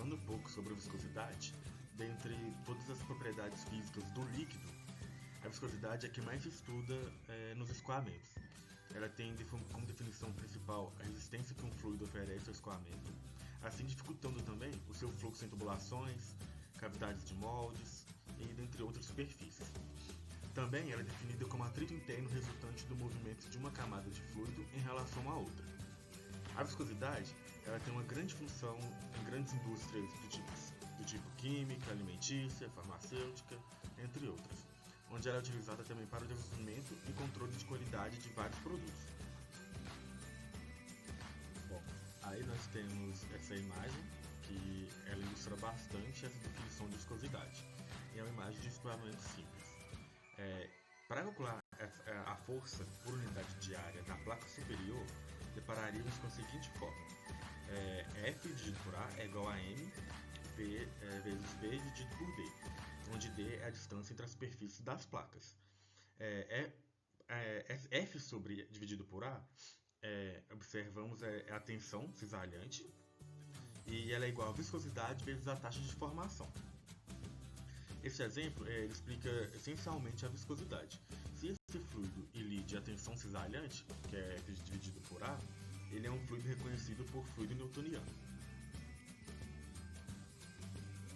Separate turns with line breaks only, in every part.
falando um pouco sobre a viscosidade, dentre todas as propriedades físicas do líquido, a viscosidade é a que mais se estuda nos escoamentos. Ela tem como definição principal a resistência que um fluido oferece ao escoamento, assim dificultando também o seu fluxo em tubulações, cavidades de moldes e dentre outras superfícies. Também ela é definida como atrito interno resultante do movimento de uma camada de fluido em relação à outra. A viscosidade ela tem uma grande função em grandes indústrias do tipo química, alimentícia, farmacêutica, entre outras, onde ela é utilizada também para o desenvolvimento e controle de qualidade de vários produtos. Bom, aí nós temos essa imagem que ela ilustra bastante essa definição de viscosidade. É uma imagem de escoamento simples. Para calcular a força por unidade de área na placa superior, depararíamos com a seguinte forma: F dividido por A é igual a M vezes V dividido por D, onde D é a distância entre as superfícies das placas. F dividido por A, observamos a tensão cisalhante, e ela é igual a viscosidade vezes a taxa de formação. Esse exemplo explica essencialmente a viscosidade. Se esse fluido lide a tensão cisalhante, que é F dividido por A, ele é um fluido reconhecido por fluido newtoniano.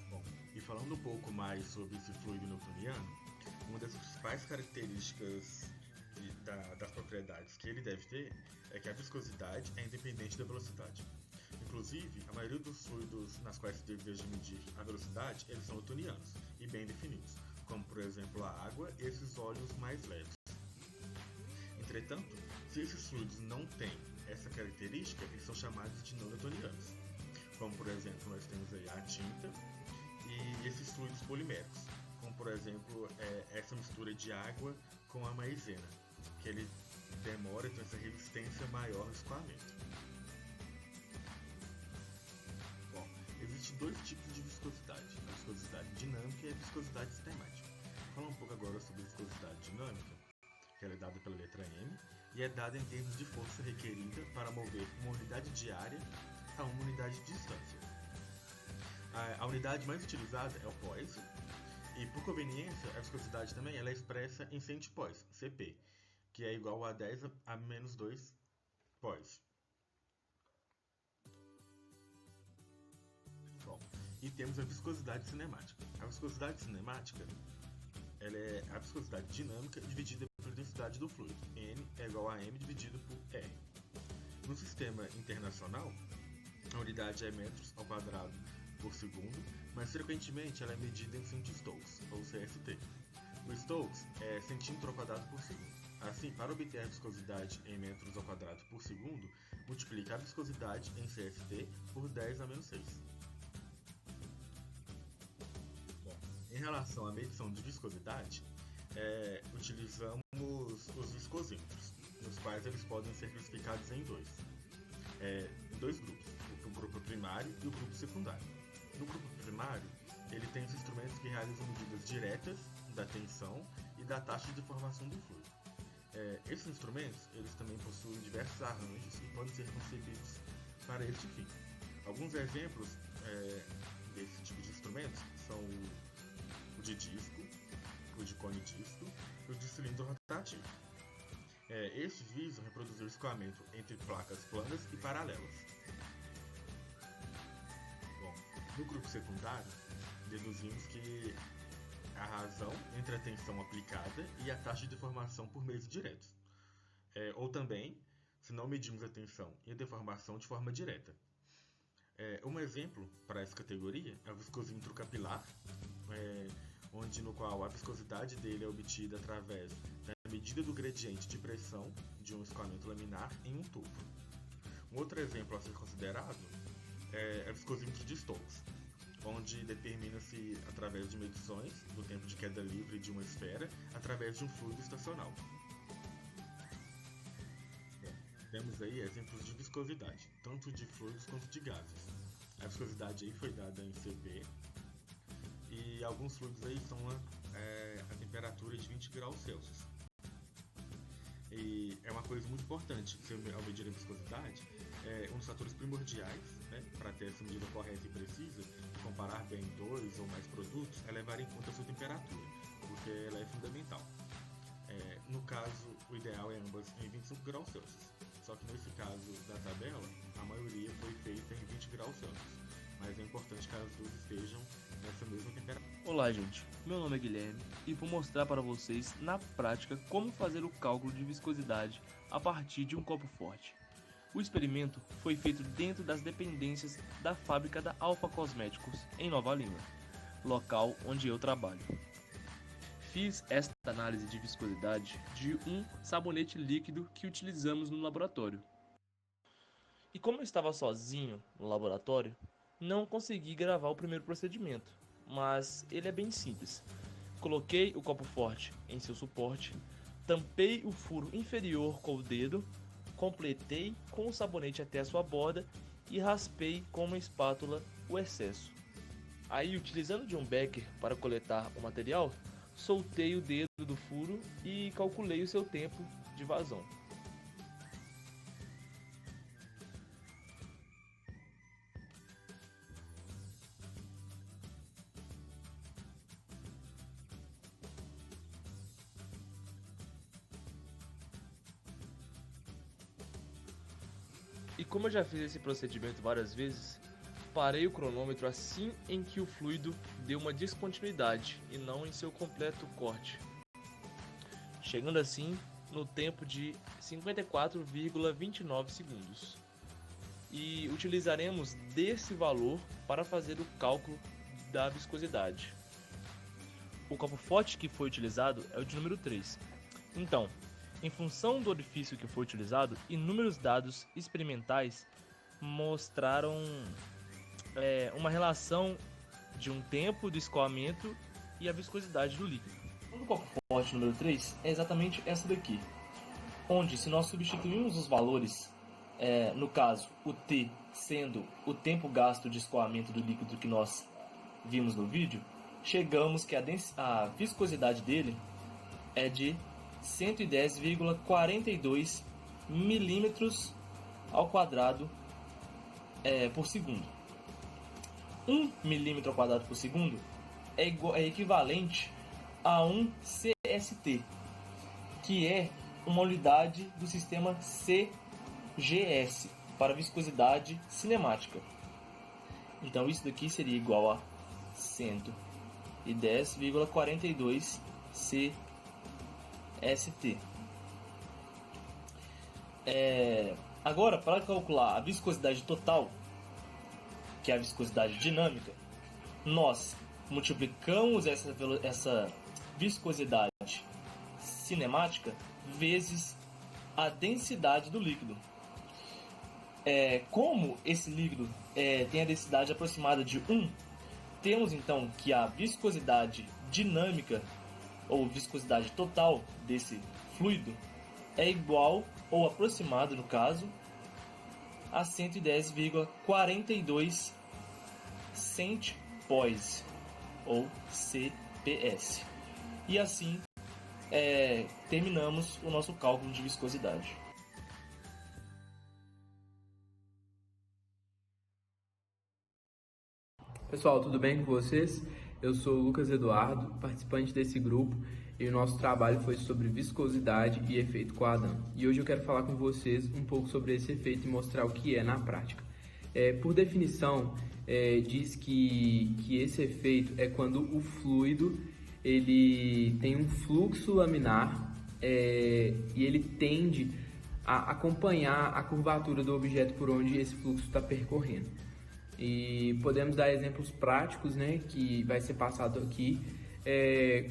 Bom, e falando um pouco mais sobre esse fluido newtoniano, uma das principais características das propriedades que ele deve ter é que a viscosidade é independente da velocidade. Inclusive, a maioria dos fluidos nas quais se deseja medir a velocidade, eles são newtonianos e bem definidos, como por exemplo a água e esses óleos mais leves. Entretanto, se esses fluidos não têm essa característica, eles são chamados de não newtonianos, como por exemplo nós temos aí a tinta e esses fluidos poliméricos, como por exemplo essa mistura de água com a maisena, que ele demora e tem essa resistência maior no escoamento. Bom, existem dois tipos de viscosidade, a viscosidade dinâmica e a viscosidade cinemática. Vou falar um pouco agora sobre a viscosidade dinâmica, que ela é dada pela letra M, e é dada em termos de força requerida para mover uma unidade de área a uma unidade de distância. A unidade mais utilizada é o poise, e por conveniência, a viscosidade também ela é expressa em centipoise, CP, que é igual a 10 a menos 2 poise. Bom, e temos a viscosidade cinemática. A viscosidade cinemática ela é a viscosidade dinâmica dividida pela densidade do fluido. N é igual a M dividido por R. No sistema internacional, a unidade é metros ao quadrado por segundo, mas frequentemente ela é medida em centistokes, ou CST. O Stokes é centímetro ao quadrado por segundo. Assim, para obter a viscosidade em metros ao quadrado por segundo, multiplica a viscosidade em CST por 10 a menos 6. Bom, em relação à medição de viscosidade, utilizamos os viscosímetros, nos quais eles podem ser classificados em dois grupos, o grupo primário e o grupo secundário. No grupo primário, ele tem os instrumentos que realizam medidas diretas da tensão e da taxa de formação do fluido. Esses instrumentos eles também possuem diversos arranjos e podem ser concebidos para este fim. Alguns exemplos desse tipo de instrumentos são o de disco, o de cone disco e o de cilindro rotativo. Estes visam reproduzir o escoamento entre placas planas e paralelas. Bom, no grupo secundário, deduzimos que a razão entre a tensão aplicada e a taxa de deformação por meios diretos. Ou também, se não medimos a tensão e a deformação de forma direta. Um exemplo para essa categoria é o viscosímetro capilar, no qual a viscosidade dele é obtida através da medida do gradiente de pressão de um escoamento laminar em um tubo. Um outro exemplo a ser considerado é o viscosímetro de Stokes, onde determina-se através de medições do tempo de queda livre de uma esfera através de um fluido estacional. Temos aí exemplos de viscosidade, tanto de fluidos quanto de gases. A viscosidade aí foi dada em Cp e alguns fluidos aí estão a temperatura de 20 graus Celsius. E é uma coisa muito importante, ao medir a viscosidade, um dos fatores primordiais, né, para ter essa medida correta e precisa, e comparar bem dois ou mais produtos, é levar em conta a sua temperatura, porque ela é fundamental. No caso, o ideal é ambas em 25 graus Celsius, só que nesse caso da tabela, a maioria foi feita em 20 graus Celsius, mas é importante que as duas estejam nessa mesma temperatura.
Olá, gente, meu nome é Guilherme e vou mostrar para vocês na prática como fazer o cálculo de viscosidade a partir de um copo forte. O experimento foi feito dentro das dependências da fábrica da Alpha Cosméticos em Nova Lima, local onde eu trabalho. Fiz esta análise de viscosidade de um sabonete líquido que utilizamos no laboratório. E como eu estava sozinho no laboratório, não consegui gravar o primeiro procedimento, mas ele é bem simples. Coloquei o copo forte em seu suporte, tampei o furo inferior com o dedo, completei com o sabonete até a sua borda e raspei com uma espátula o excesso. Aí, utilizando de um becker para coletar o material, soltei o dedo do furo e calculei o seu tempo de vazão. E como eu já fiz esse procedimento várias vezes, parei o cronômetro assim em que o fluido deu uma descontinuidade e não em seu completo corte, chegando assim no tempo de 54,29 segundos. E utilizaremos desse valor para fazer o cálculo da viscosidade. O copo forte que foi utilizado é o de número 3. Então, em função do orifício que foi utilizado, inúmeros dados experimentais mostraram uma relação de um tempo de escoamento e a viscosidade do líquido. O copo forte número 3 é exatamente essa daqui, onde se nós substituirmos os valores, no caso o T sendo o tempo gasto de escoamento do líquido que nós vimos no vídeo, chegamos que a viscosidade dele é de 110,42 milímetros ao quadrado por segundo. 1 milímetro ao quadrado por segundo é equivalente a um CST, que é uma unidade do sistema CGS para viscosidade cinemática. Então isso daqui seria igual a 110,42 CST. Agora, para calcular a viscosidade total, que é a viscosidade dinâmica, nós multiplicamos essa viscosidade cinemática vezes a densidade do líquido. Como esse líquido tem a densidade aproximada de 1, temos então que a viscosidade dinâmica ou viscosidade total desse fluido é igual ou aproximado, no caso, a 110,42 cent-poise ou CPS. E assim terminamos o nosso cálculo de viscosidade.
Pessoal, tudo bem com vocês? Eu sou o Lucas Eduardo, participante desse grupo, e o nosso trabalho foi sobre viscosidade e efeito Coadam. E hoje eu quero falar com vocês um pouco sobre esse efeito e mostrar o que é na prática. Por definição, diz que esse efeito é quando o fluido ele tem um fluxo laminar e ele tende a acompanhar a curvatura do objeto por onde esse fluxo está percorrendo. E podemos dar exemplos práticos, né, que vai ser passado aqui,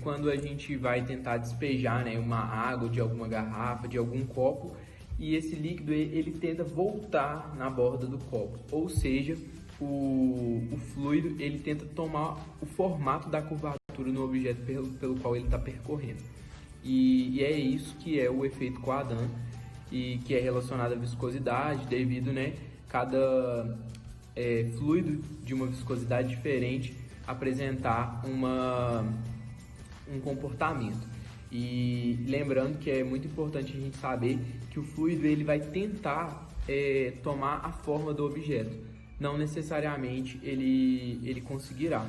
quando a gente vai tentar despejar, né, uma água de alguma garrafa, de algum copo, e esse líquido ele tenta voltar na borda do copo, ou seja, o fluido ele tenta tomar o formato da curvatura no objeto pelo qual ele está percorrendo. E é isso que é o efeito Coadam, e que é relacionado à viscosidade, devido, né, cada fluido de uma viscosidade diferente apresentar um comportamento. E lembrando que é muito importante a gente saber que o fluido ele vai tentar tomar a forma do objeto. Não necessariamente ele conseguirá,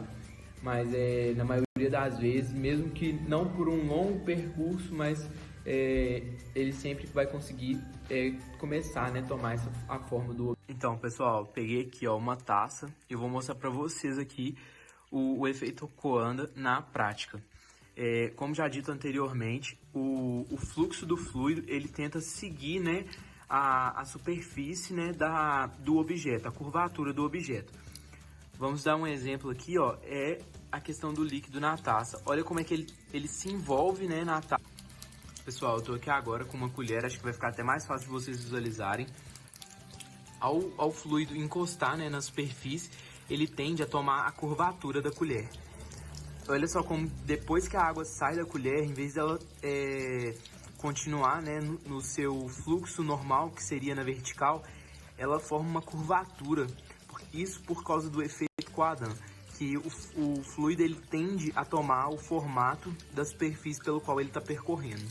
mas na maioria das vezes, mesmo que não por um longo percurso, mas ele sempre vai conseguir começar, né, tomar a forma do objeto. Então, pessoal, peguei aqui uma taça e vou mostrar para vocês aqui o efeito Coanda na prática. Como já dito anteriormente, o fluxo do fluido ele tenta seguir, né, a superfície, né, do objeto, a curvatura do objeto. Vamos dar um exemplo aqui, é a questão do líquido na taça. Olha como é que ele se envolve, né, na taça. Pessoal, eu tô aqui agora com uma colher, acho que vai ficar até mais fácil de vocês visualizarem. Ao fluido encostar, né, na superfície, ele tende a tomar a curvatura da colher. Olha só como depois que a água sai da colher, em vez dela continuar, né, no seu fluxo normal, que seria na vertical, ela forma uma curvatura. Isso por causa do efeito Coanda, que o fluido ele tende a tomar o formato da superfície pelo qual ele está percorrendo.